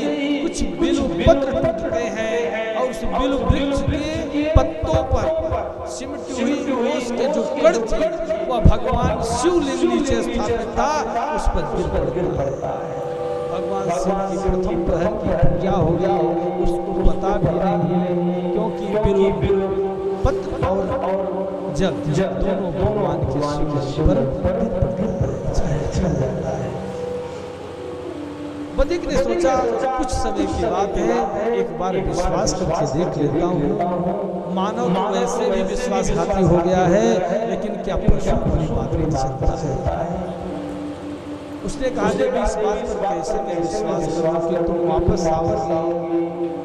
कुछ बिल्व पत्र टूटते हैं और उस बिल्व वृक्ष के पत्तों पर सिमटी हुई ओस के जो कण थे वह भगवान शिवलिंग नीचे स्थापित था, उस पर गिर पड़ता है। भगवान शिव की प्रथम प्रहर की पूजा होगी, उसको पता भी नहीं, क्योंकि बिल्व पत्र और जल दोनों भगवान के शिव पर चल जाता है। बधिक ने सोचा कुछ समय की बात है, एक बार विश्वास करके देख लेता हूँ। मानव तो वैसे भी विश्वासघाती हो गया है, लेकिन क्या पशु की बात कर सकता है? उसने कहा जब इस बात पर कैसे मैं विश्वास करूं कि तुम वापस आओगे,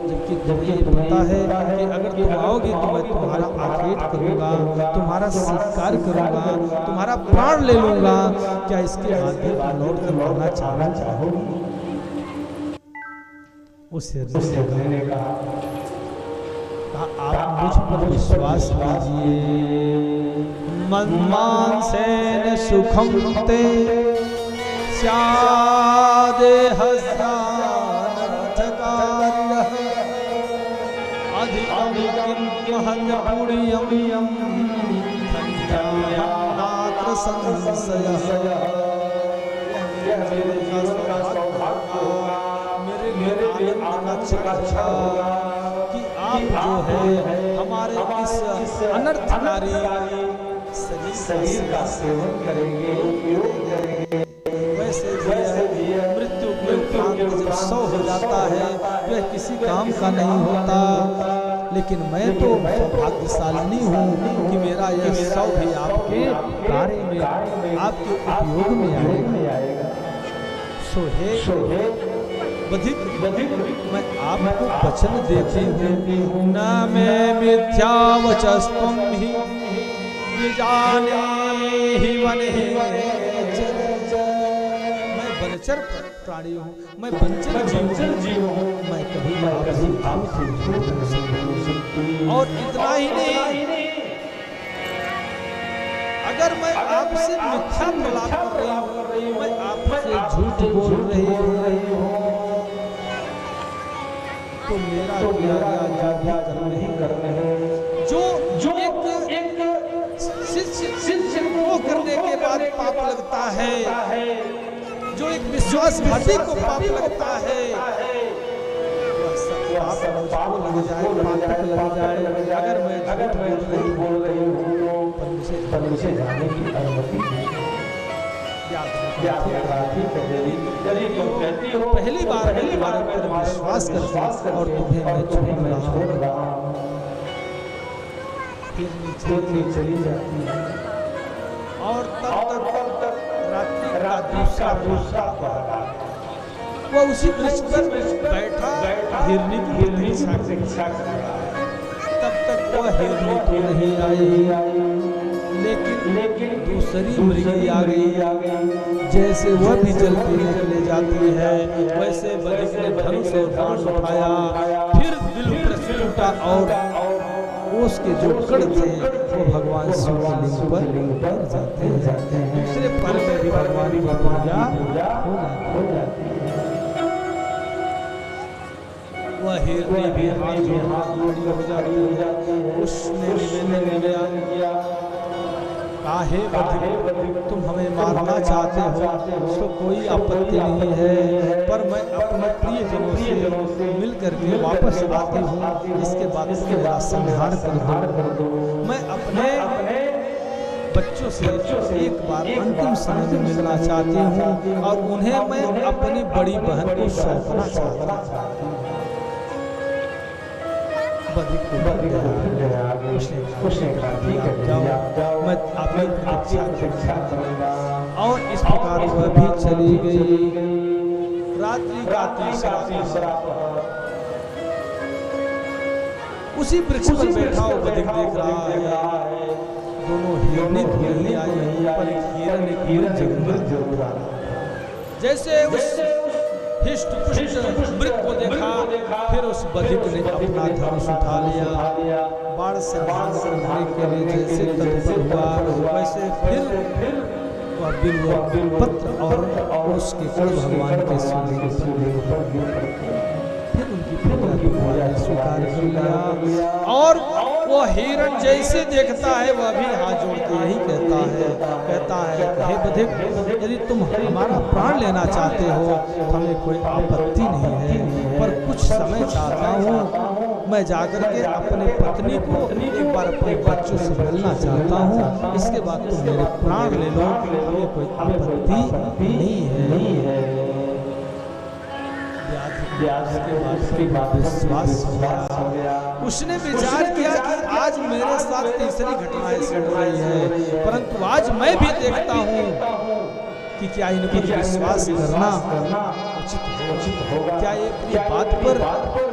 जबकि तुम्हें पता है कि अगर तुम आओगे तो मैं तुम्हारा आखेट करूंगा, तुम्हारा शिकार करूंगा, तुम्हारा प्राण ले लूंगा। क्या इसके बाद भी तुम लौट कर मरना चाहोगे? उस हिरनी ने कहा आप मुझ पर विश्वास कीजिए, मन से न सुखम ते स्यादेहस्यानर्थकारिणः अधिकं महत् पुण्यं नात्र संशयः। मेरे लिए आनंद का कि आप जो है हमारे इस अनर्थकारी शरीर का सेवन करेंगे, उपयोग करेंगे। वैसे मृत्यु के उपरांत जब शव हो जाता है तो यह किसी काम का नहीं होता, लेकिन मैं तो सौभाग्यशालिनी हूँ कि मेरा यह शव भी आपके कार्य में, आपके उपयोग में आएगा। सो हे बधिक मैं आपको वचन देती हूँ, न मैं मिथ्यावचस्त्वं हि विजानीहि वने। मैं वनचर प्राणी हूँ, मैं वंचर जीव हूँ, मैं कभी आपसे झूठ नहीं बोल सकती। और इतना ही नहीं, अगर मैं आपसे मिथ्या प्रलाप कर रही हूँ, मैं आपसे झूठ बोल रही हूँ, तो मेरा किया गया कर्म है जो एक शिष्य को करने के बाद पाप लगता है, जो एक विश्वासघाती को पाप लगता है, पाप लग जाए। अगर मैं झूठ बोल रही हूँ पर मुझे जाने की अनुमति नहीं। पहली बार पर विश्वास करता और तुम्हें मैं छोड़ रहा हूँ, फिर नीचे चली जाती है और तब तक रात्रि का दूसरा पहर वो उसी वृक्ष पर बैठा हिरनी की प्रतीक्षा कर रहा है। तब तक वह हिरनी तो नहीं आई, लेकिन दूसरी मृगी आ गई। जैसे वह भी जल पीने के लिए जाती है, वैसे बधिक ने धनुष और बाण उठाया, फिर दिल प्रश्न टूटा और उसके जो कण थे वो भगवान शिव के लिंग पर जाते हैं। दूसरे पल में भी भगवान की पूजा हो जाती है। वह हिरनी भी हाथ जोड़कर खड़ी हो जाती है। उसने निवेदन किया, काहे बधिक तुम हमें मारना चाहते हो तो कोई आपत्ति नहीं है, पर मैं अपने प्रियजनों से मिल करके वापस आती हूँ, इसके बाद मेरा संहार कर दो। मैं अपने बच्चों से एक बार अंतिम समय में मिलना चाहती हूँ और उन्हें मैं अपनी बड़ी बहन को सौंपना चाहती हूँ। बधिक उसने कहा ठीक है जाओ, मैं आपकी प्रतीक्षा करूंगा। और इस प्रकार वह भी चली गई। रात्रि का तीसरा उसी वृक्ष पर बैठा हुआ बधिक देख रहा है। दोनों हिरनी धुलने आई, पर एक हिरन एक हिरन जरूर आ रहा। जैसे उस हिष्ट पुष्ट मृग को देखा, फिर उस बधिक ने अपना धनुष उठा लिया। बाण से बाण करने के लिए जैसे तत्पर हुआ, वैसे फिर वह बिल्व पत्र और उसके कण भगवान के सूर्य पर फिर उनकी पूजा स्वीकार कर लिया। और वो हिरण जैसे देखता है वह भी हाथ जोड़ के यही कहता है हे बधिक, यदि तुम हमारा प्राण लेना चाहते हो तो हमें कोई आपत्ति नहीं है, पर कुछ समय चाहता हूँ, मैं जाकर के अपने पत्नी को एक बार अपने बच्चों से मिलना चाहता हूँ, इसके बाद तुम मेरे प्राण ले लो, हमें कोई आपत्ति नहीं है। के बाद विश्वास हो गया। उसने विचार किया कि आज मेरे साथ तीसरी घटना ऐसी हो रही है, परंतु आज मैं भी देखता हूँ कि क्या इन पर विश्वास करना उचित होगा, क्या ये अपनी बात पर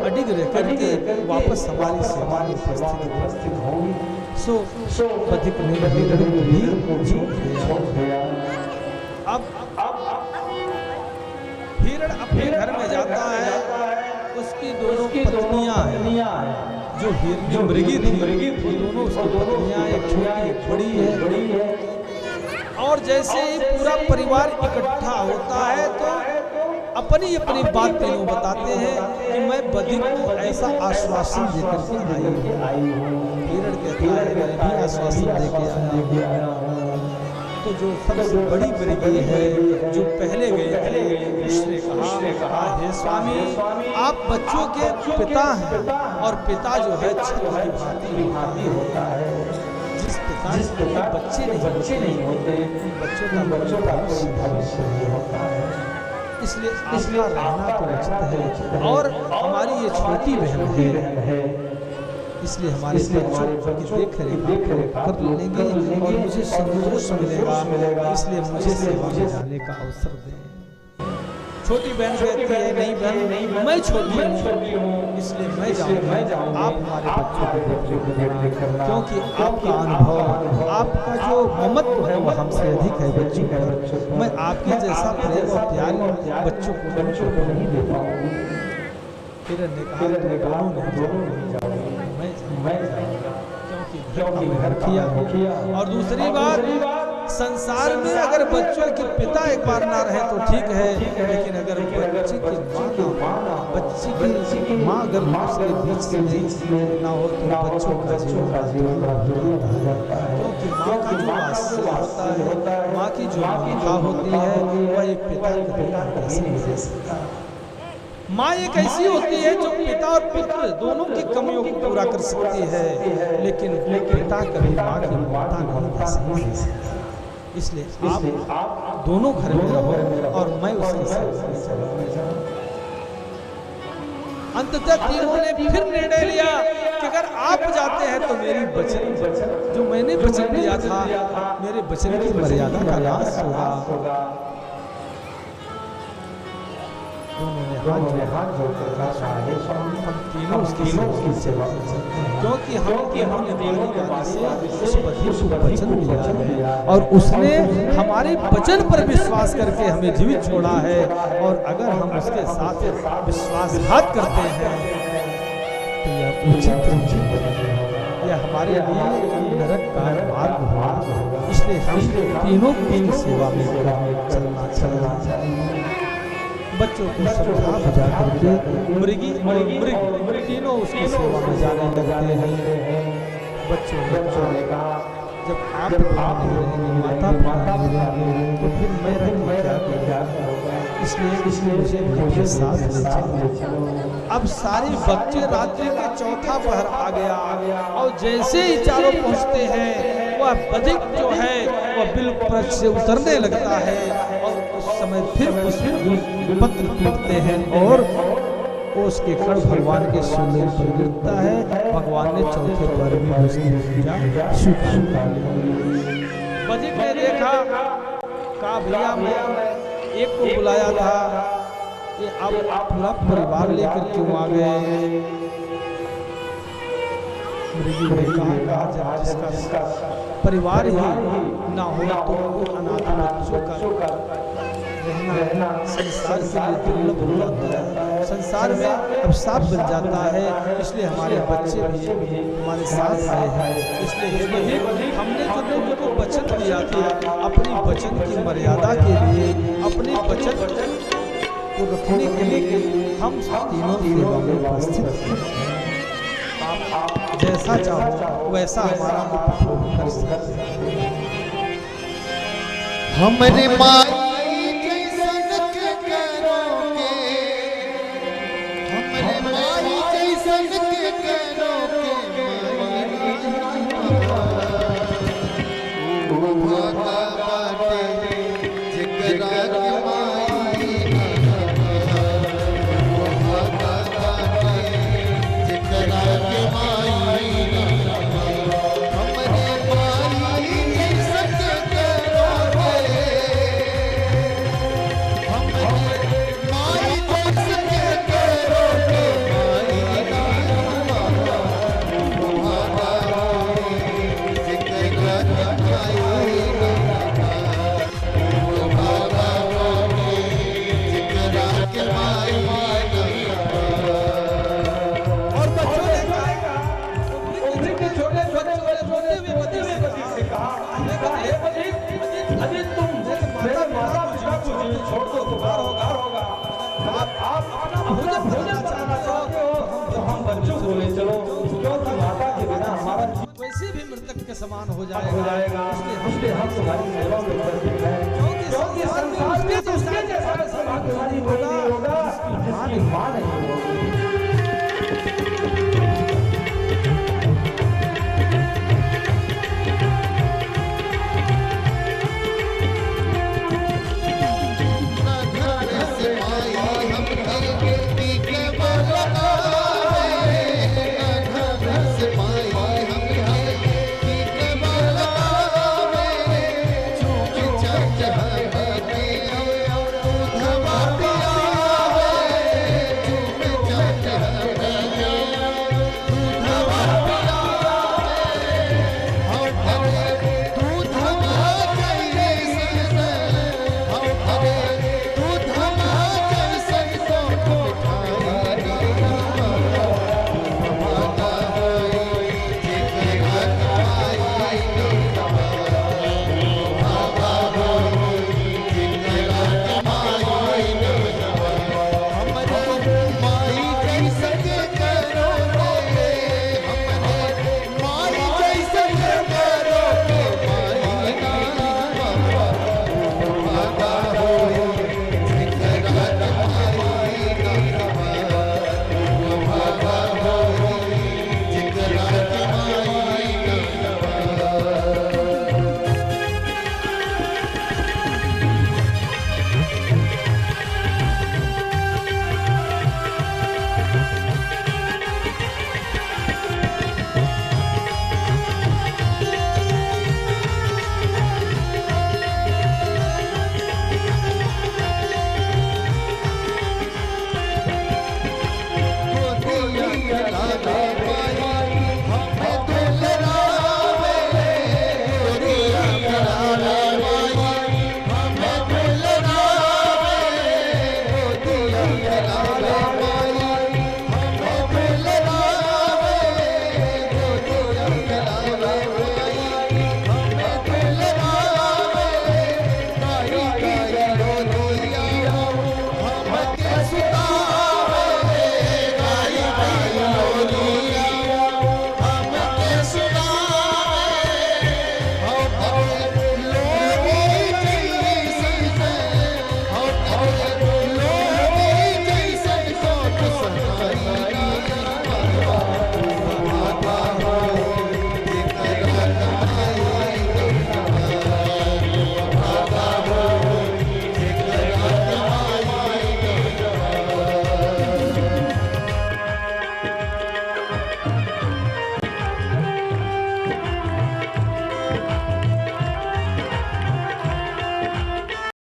अडिग रह करके वापस हमारी सेवा में उपस्थित होंगी। सो बधिक ने भी छोड़ दिया। अब हिरण अपने घर में जाता है, उसकी दोनों पत्नियां हैं, जो हिरनी मृगी थी, दोनों उसकी पत्नियां, एक छोटी एक बड़ी है। और जैसे ही पूरा परिवार इकट्ठा होता है तो अपनी अपनी बात तीनों बताते हैं कि मैं बधिक को ऐसा आश्वासन देकर के आई हूँ। हिरण कहता है मैं भी आश्वासन देके आया हूँ। तो जो सबसे बड़ी मृगी है, जो पहले गए थे, उसने कहा हे स्वामी, आप बच्चों के पिता हैं और पिता जो है छत्र की भांति होता है। जिस पिता के बच्चे नहीं होते, बच्चों का भविष्य नहीं होता है, इसलिए आपका रहना तो उचित है। और हमारी ये छोटी बहन है, इसलिए हमारे बच्चों की देख रेख कर लेंगे और मुझे संतोष मिलेगा, इसलिए मुझे सेवा में जाने का अवसर दें। छोटी बहन कहती है नहीं बहन, मैं छोटी हूँ, इसलिए मैं जाऊँगा, आप हमारे बच्चों को देख करना, क्योंकि आपका अनुभव, आपका जो ममत्व है वो हमसे अधिक है बच्चों पर। मैं आपके जैसा प्रेम और प्यार बच्चों को नहीं दे पाऊंगी। हिरण ने कहा दोनों नहीं जाओगे, मैं जाऊंगा, क्योंकि घर किया। और दूसरी बात, संसार में अगर बच्चों के पिता एक बार ना रहे तो ठीक है, लेकिन अगर बच्चे की माँ अगर उसके बीच में ना हो तो बच्चों का जीवन क्योंकि माँ का जो आशीर्वाद होता है, माँ की जो ममता होती है वह एक पिता कैसे नहीं दे सकता। माँ एक ऐसी होती है जो पिता और पुत्र दोनों की कमियों को पूरा कर सकती है, लेकिन पिता कभी माँ की ममता नहीं दे सकती। इसलिए आप दोनों घर में रहो और मैं उसके साथ। अंततः तीनों ने फिर निर्णय लिया कि अगर आप जाते हैं तो मेरी वचन जो मैंने वचन दिया था, मेरे वचन की मर्यादा का नाश होगा। दोनों ने हाथ जोड़कर कहा हम तीनों उसकी सेवा क्योंकि हमने उस बधिक को वचन दिया है और उसने हमारे वचन पर विश्वास करके हमें जीवित छोड़ा है, और अगर हम उसके साथ विश्वासघात करते हैं तो यह उचित यह हमारे लिए नरक का मार्ग होगा। इसलिए हम तीनों की सेवा में चलना चाहिए। बच्चों को समझा बुझा करके मृगी और मृग तीनों उसकी सेवा में जाने लगते हैं। बच्चों ने कहा जब आप नहीं रहेंगे, माता पिता नहीं रहेंगे, तो फिर मैं रह के क्या करूँगा? इसलिए मुझे मेरे साथ ले चलो। अब सारे बच्चे रात्रि के चौथा पहर आ गया और जैसे ही चारों पहुंचते हैं वह बधिक जो है वह बिल्कुल से उतरने लगता है और उस समय फिर उस पत्र टूटते हैं और उसके कण भगवान के शून्य पर गिरता है। भगवान ने चौथे पहर में उसकी पूजा स्वीकार ली। बधिक ने देखा, कहा भैया मैं एक को बुलाया था, ये आप पूरा परिवार लेकर क्यों आ गए? मृगी ने कहा जिसका परिवार ही ना हो तो अनाथ बच्चों का रहना संसार के लिए दुर्लभ हो जाता है। संसार में अब साफ बन जाता है, इसलिए हमारे बच्चे भी हमारे साथ आए हैं। इसलिए हमने जो लोगों को वचन दिया था, अपनी वचन की मर्यादा के लिए, अपने वचन को रखने के लिए हम तीनों सेवा में उपस्थित हैं। आप जैसा चाहो वैसा हमारा उपभोग कर सकते हैं। हमरे माई जैसन के करोगे, हमरे माई जैसन के करोगे, ओ भागा बाटे जिगरा के माई, ओ भागा बाटे जिगरा के माई, हमरे माई जैसन के करोगे, वैसे भी मृतक के समान हो जाएगा। इसलिए हम तुम्हारी सेवा में उपस्थित हैं, क्योंकि संसार में उसके जैसा भाग्यशाली होगा, उसकी मान नहीं होगी।